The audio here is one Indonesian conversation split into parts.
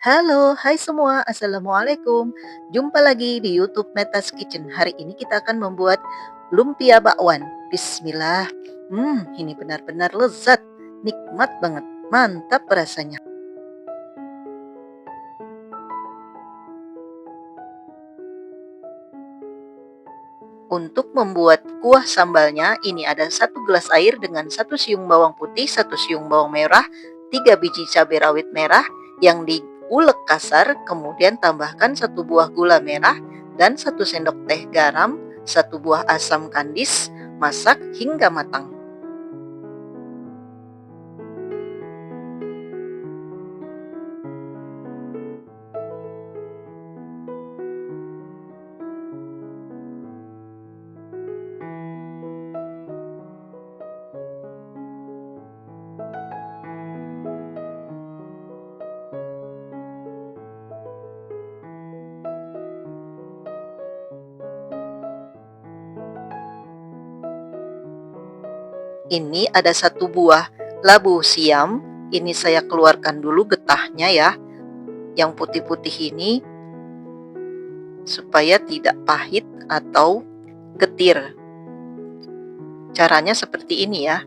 Halo, hai semua, Assalamualaikum. Jumpa lagi di YouTube Metas Kitchen. Hari ini kita akan membuat lumpia bakwan. Bismillah. Ini benar-benar lezat, nikmat banget, mantap rasanya. Untuk membuat kuah sambalnya, ini ada 1 gelas air dengan 1 siung bawang putih, 1 siung bawang merah, 3 biji cabai rawit merah yang diulek kasar, kemudian tambahkan 1 buah gula merah dan 1 sendok teh garam, 1 buah asam kandis, masak hingga matang. Ini ada 1 buah labu siam, ini saya keluarkan dulu getahnya ya, yang putih-putih ini supaya tidak pahit atau getir. Caranya seperti ini ya.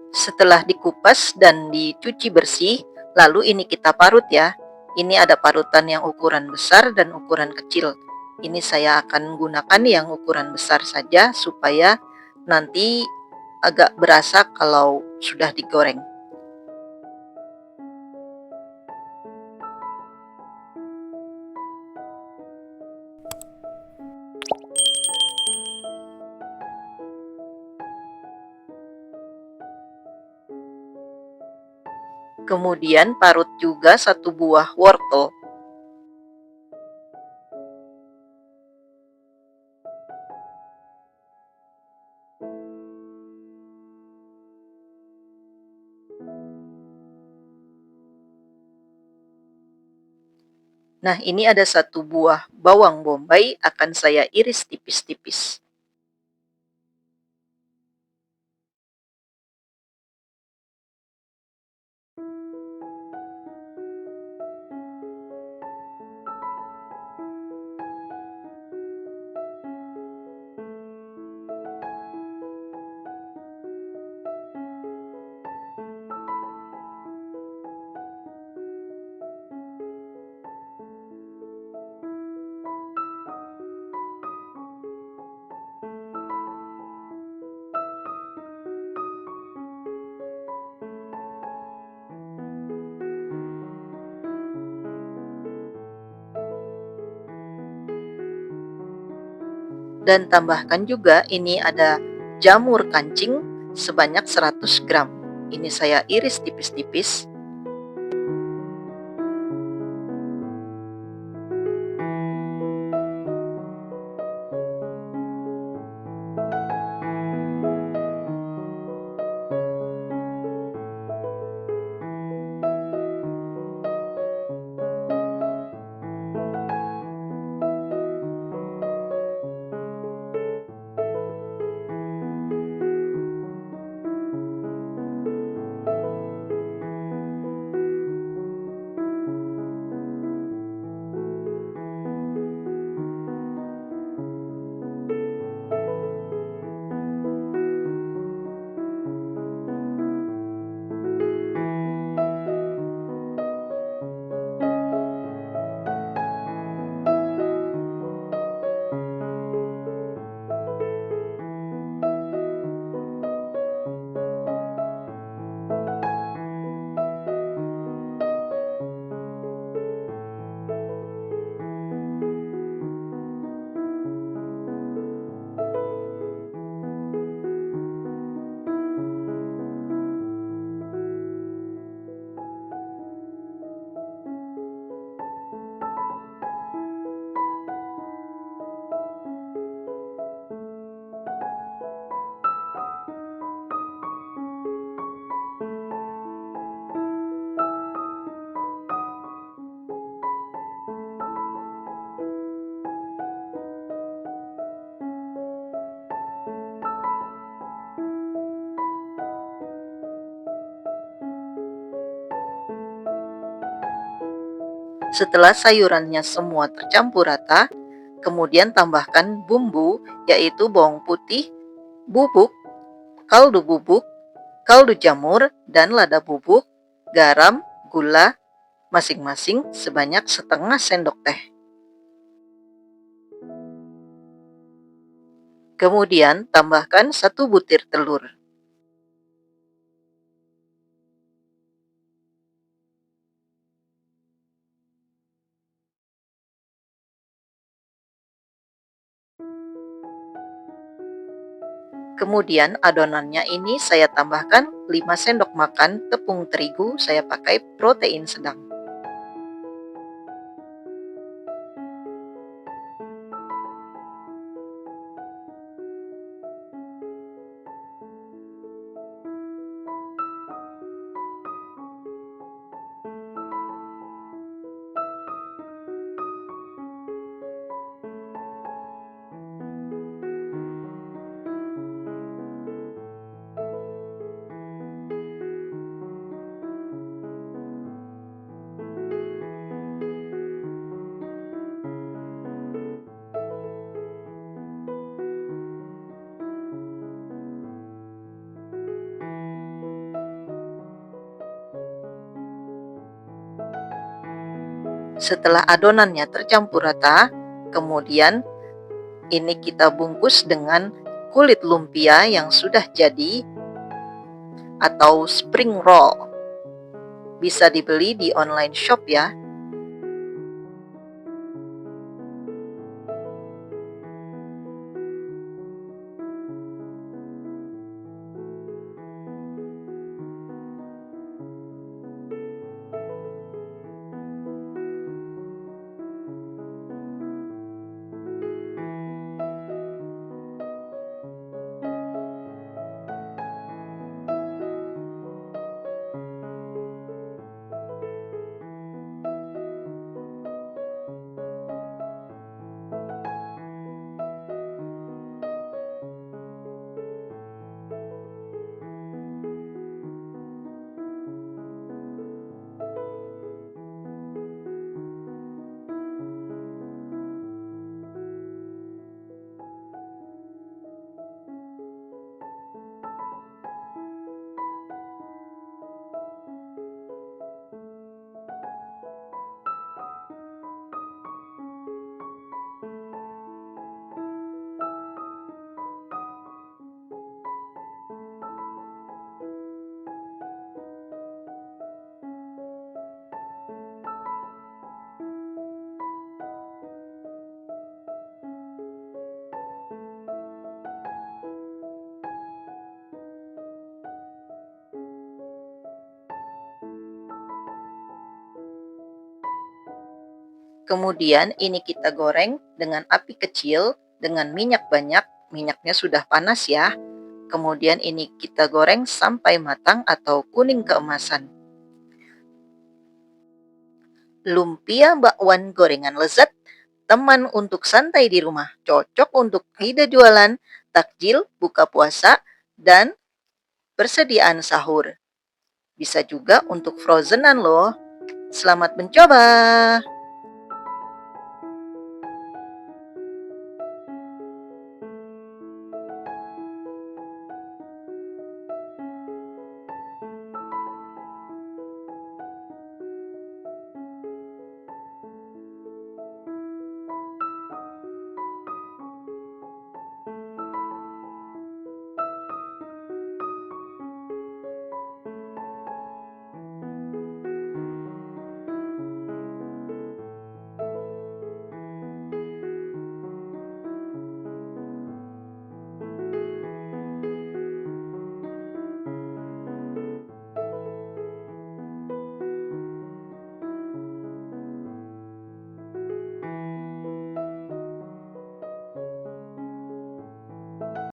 Setelah dikupas dan dicuci bersih, lalu ini kita parut ya. Ini ada parutan yang ukuran besar dan ukuran kecil. Ini saya akan gunakan yang ukuran besar saja supaya nanti agak berasa kalau sudah digoreng. Kemudian parut juga 1 buah wortel. Nah, ini ada 1 buah bawang bombay akan saya iris tipis-tipis. Dan tambahkan juga ini ada jamur kancing sebanyak 100 gram. Ini saya iris tipis-tipis. Setelah sayurannya semua tercampur rata, kemudian tambahkan bumbu, yaitu bawang putih, bubuk, kaldu jamur, dan lada bubuk, garam, gula, masing-masing sebanyak setengah sendok teh. Kemudian tambahkan 1 butir telur. Kemudian adonannya ini saya tambahkan 5 sendok makan tepung terigu, saya pakai protein sedang. Setelah adonannya tercampur rata, kemudian ini kita bungkus dengan kulit lumpia yang sudah jadi atau spring roll. Bisa dibeli di online shop ya. Kemudian ini kita goreng dengan api kecil dengan minyak banyak, minyaknya sudah panas ya. Kemudian ini kita goreng sampai matang atau kuning keemasan. Lumpia bakwan gorengan lezat, teman untuk santai di rumah, cocok untuk ide jualan, takjil, buka puasa, dan persediaan sahur. Bisa juga untuk frozenan loh. Selamat mencoba!